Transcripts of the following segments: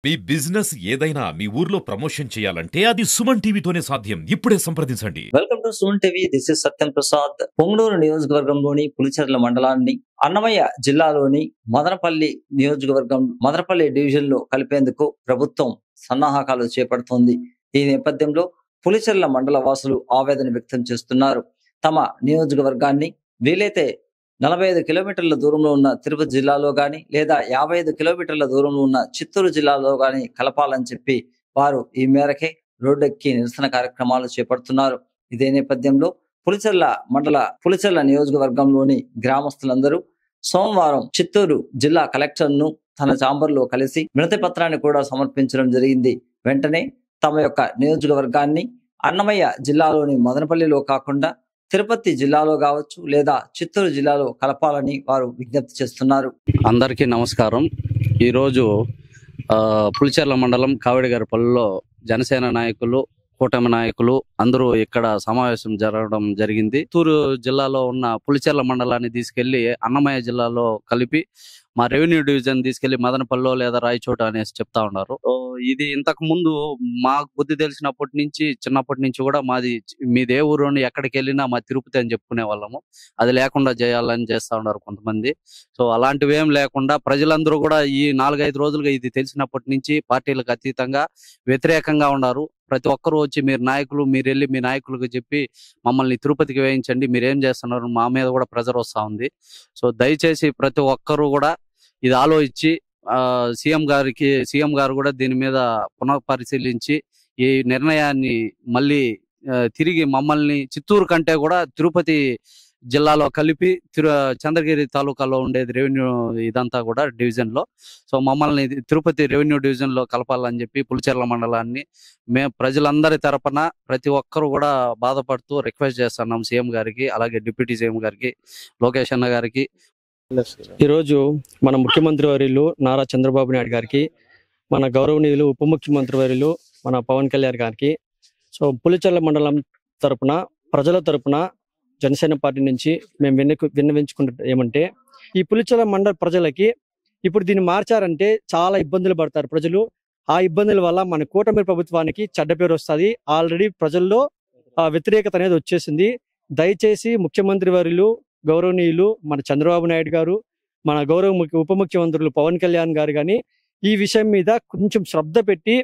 మీ business ఏదైనా మీ ఊర్లో promotion చేయాలంటే అది సుమన్ టీవీతోనే సాధ్యం. ఇప్పుడే సంప్రదించండి. Welcome to Suman TV. This is Satyam Prasad. Punganur నియోజకవర్గంలోని పులిచెర్ల మండలాన్ని అన్నమయ్య జిల్లాలోని మదనపల్లి నియోజకవర్గం మదనపల్లి డివిజన్ లో కలిపేందుకు ప్రభుత్వం సన్నాహకాలు చేపడుతోంది. ఈ నేపథ్యంలో పులిచెర్ల మండల వాసులు ఆవేదన వ్యక్తం చేస్తున్నారు. తమ నియోజకవర్గాన్ని వీలైతే 45 కిలోమీటర్ల దూరంలో ఉన్న తిరుపతి జిల్లాలో గాని లేదా 55 కిలోమీటర్ల దూరంలో ఉన్న చిత్తూరు జిల్లాలో గాని కలపాలని చెప్పి వారు ఈ మేరకే రోడ్డెక్కి నిరసన కార్యక్రమాలు చేపడుతున్నారు. ఇదే నేపథ్యంలో పులిచెర్ల నియోజకవర్గంలోని గ్రామస్తులందరూ సోమవారం చిత్తూరు జిల్లా కలెక్టర్ ను తన ఛాంబర్లో కలిసి వినతి పత్రాన్ని కూడా సమర్పించడం జరిగింది. వెంటనే తమ యొక్క నియోజకవర్గాన్ని అన్నమయ్య జిల్లాలోని మదనపల్లిలో కాకుండా తిరుపతి జిల్లాలో కావచ్చు లేదా చిత్తూరు జిల్లాలో కలపాలని వారు విజ్ఞప్తి చేస్తున్నారు. అందరికీ నమస్కారం. ఈరోజు పులిచెర్ల మండలం కావిడిగారిపల్లిలో జనసేన నాయకులు, కూటమి నాయకులు అందరూ ఇక్కడ సమావేశం జరగడం జరిగింది. చిత్తూరు జిల్లాలో ఉన్న పులిచెర్ల మండలాన్ని తీసుకెళ్లి అన్నమయ్య జిల్లాలో కలిపి మా రెవెన్యూ డివిజన్ తీసుకెళ్లి మదనపల్లిలో లేదా రాయచోట అనేసి చెప్తా ఉన్నారు. ఇది ఇంతకు ముందు మాకు బుద్ధి తెలిసినప్పటి నుంచి చిన్నప్పటి నుంచి కూడా మీదే ఊరు ఎక్కడికి వెళ్ళినా మా తిరుపతి అని చెప్పుకునే వాళ్ళము. అది లేకుండా చేయాలని చేస్తా ఉన్నారు కొంతమంది. సో అలాంటివి ఏం లేకుండా ప్రజలందరూ కూడా ఈ 4-5 రోజులుగా ఇది తెలిసినప్పటి నుంచి పార్టీలకు అతీతంగా వ్యతిరేకంగా ఉన్నారు. ప్రతి ఒక్కరూ వచ్చి మీరు వెళ్ళి మీ నాయకులకు చెప్పి మమ్మల్ని తిరుపతికి వేయించండి, మీరేం చేస్తున్నారు, మా మీద కూడా ప్రెజర్ వస్తా ఉంది. సో దయచేసి ప్రతి ఒక్కరూ కూడా ఇది ఆలోచించి సీఎం గారు కూడా దీని మీద పునఃపరిశీలించి ఈ నిర్ణయాన్ని మళ్ళీ తిరిగి మమ్మల్ని చిత్తూరు కంటే కూడా తిరుపతి జిల్లాలో కలిపి చంద్రగిరి తాలూకాలో ఉండేది రెవెన్యూ ఇదంతా కూడా డివిజన్ లో. సో మమ్మల్ని తిరుపతి రెవెన్యూ డివిజన్ లో కలపాలని చెప్పి పులిచెర్ల మండలాన్ని మేము ప్రజలందరి తరపున ప్రతి ఒక్కరు కూడా బాధపడుతూ రిక్వెస్ట్ చేస్తున్నాం సీఎం గారికి, అలాగే డిప్యూటీ సీఎం గారికి, లోకేష్ అన్న గారికి. ఈరోజు మన ముఖ్యమంత్రి వర్యులు నారా చంద్రబాబు నాయుడు గారికి, మన గౌరవనీయులు ఉప ముఖ్యమంత్రి వర్యులు మన పవన్ కళ్యాణ్ గారికి, సో పులిచెర్ల మండలం తరపున ప్రజల తరపున జనసేన పార్టీ నుంచి మేము విన్నవించుకుంటే ఏమంటే, ఈ పులిచెర్ల మండల ప్రజలకి ఇప్పుడు దీన్ని మార్చారంటే చాలా ఇబ్బందులు పడతారు ప్రజలు. ఆ ఇబ్బందుల వల్ల మన కూటమి ప్రభుత్వానికి చెడ్డ పేరు వస్తుంది. ఆల్రెడీ ప్రజల్లో వ్యతిరేకత అనేది వచ్చేసింది. దయచేసి ముఖ్యమంత్రి వర్యులు గౌరవనీయులు మన చంద్రబాబు నాయుడు గారు, మన ఉప ముఖ్యమంత్రులు పవన్ కళ్యాణ్ గారు కానీ ఈ విషయం మీద కొంచెం శ్రద్ధ పెట్టి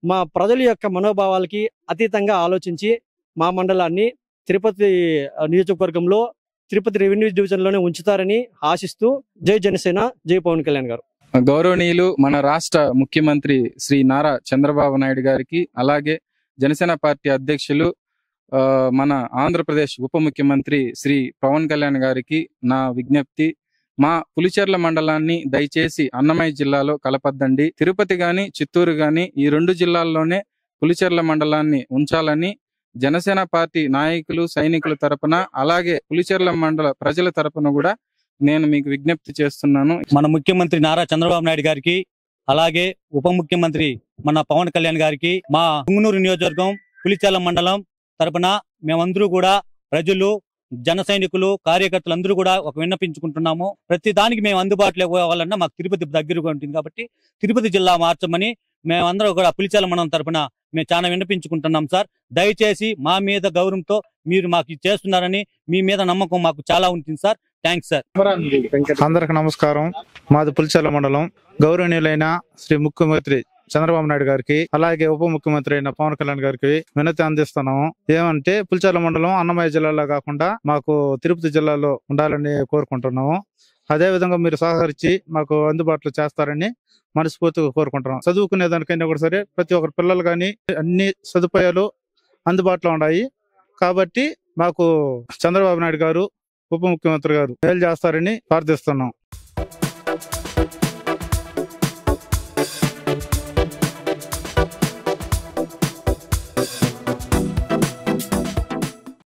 మా ప్రజల యొక్క మనోభావాలకి అతీతంగా ఆలోచించి మా మండలాన్ని తిరుపతి నియోజకవర్గంలో తిరుపతి రెవెన్యూ డివిజన్ లోనే ఉంచుతారని ఆశిస్తూ జై జనసేన, జై పవన్ కళ్యాణ్ గారు. గౌరవనీయులు మన రాష్ట్ర ముఖ్యమంత్రి శ్రీ నారా చంద్రబాబు నాయుడు గారికి, అలాగే జనసేన పార్టీ అధ్యక్షులు మన ఆంధ్రప్రదేశ్ ఉప ముఖ్యమంత్రి శ్రీ పవన్ కళ్యాణ్ గారికి నా విజ్ఞప్తి, మా పులిచెర్ల మండలాన్ని దయచేసి అన్నమయ్య జిల్లాలో కలపద్దండి. తిరుపతి గాని చిత్తూరు గాని ఈ 2 జిల్లాల్లోనే పులిచెర్ల మండలాన్ని ఉంచాలని జనసేన పార్టీ నాయకులు, సైనికుల తరపున, అలాగే పులిచెర్ల మండల ప్రజల తరపున కూడా నేను మీకు విజ్ఞప్తి చేస్తున్నాను. మన ముఖ్యమంత్రి నారా చంద్రబాబు నాయుడు గారికి, అలాగే ఉప ముఖ్యమంత్రి మన పవన్ కళ్యాణ్ గారికి, మా పొంగనూరు నియోజకవర్గం పులిచెర్ల మండలం తరపున మేమందరూ కూడా ప్రజలు, జన సైనికులు, కార్యకర్తలు అందరూ కూడా ఒక విన్నపించుకుంటున్నాము. ప్రతి దానికి మేము అందుబాటులో పోవాలన్నా మాకు తిరుపతి దగ్గరగా ఉంటుంది కాబట్టి తిరుపతి జిల్లా మార్చమని మేమందరూ కూడా పులిచెర్ల మండలం తరపున మేము చాలా విన్నపించుకుంటున్నాం సార్. దయచేసి మా మీద గౌరవంతో మీరు మాకు చేస్తున్నారని, మీ మీద నమ్మకం మాకు చాలా ఉంటుంది సార్. Thanks sir. అందరికి నమస్కారం. మాది పులిచెర్ల మండలం. గౌరవనీయులైన శ్రీ ముఖ్యమంత్రి చంద్రబాబు నాయుడు గారికి, అలాగే ఉప ముఖ్యమంత్రి అయిన పవన్ కళ్యాణ్ గారికి వినతి అందిస్తున్నాము. ఏమంటే పులిచెర్ల మండలం అన్నమయ్య జిల్లాలో కాకుండా మాకు తిరుపతి జిల్లాలో ఉండాలని కోరుకుంటున్నాము. అదే విధంగా మీరు సహకరించి మాకు అందుబాటులో చేస్తారని మనస్ఫూర్తిగా కోరుకుంటున్నాం. చదువుకునే దానికైనా కూడా సరే ప్రతి ఒక్కరి పిల్లలు కానీ అన్ని సదుపాయాలు అందుబాటులో ఉన్నాయి కాబట్టి మాకు చంద్రబాబు నాయుడు గారు, ఉప ముఖ్యమంత్రి గారు మేలు చేస్తారని ప్రార్థిస్తున్నాం.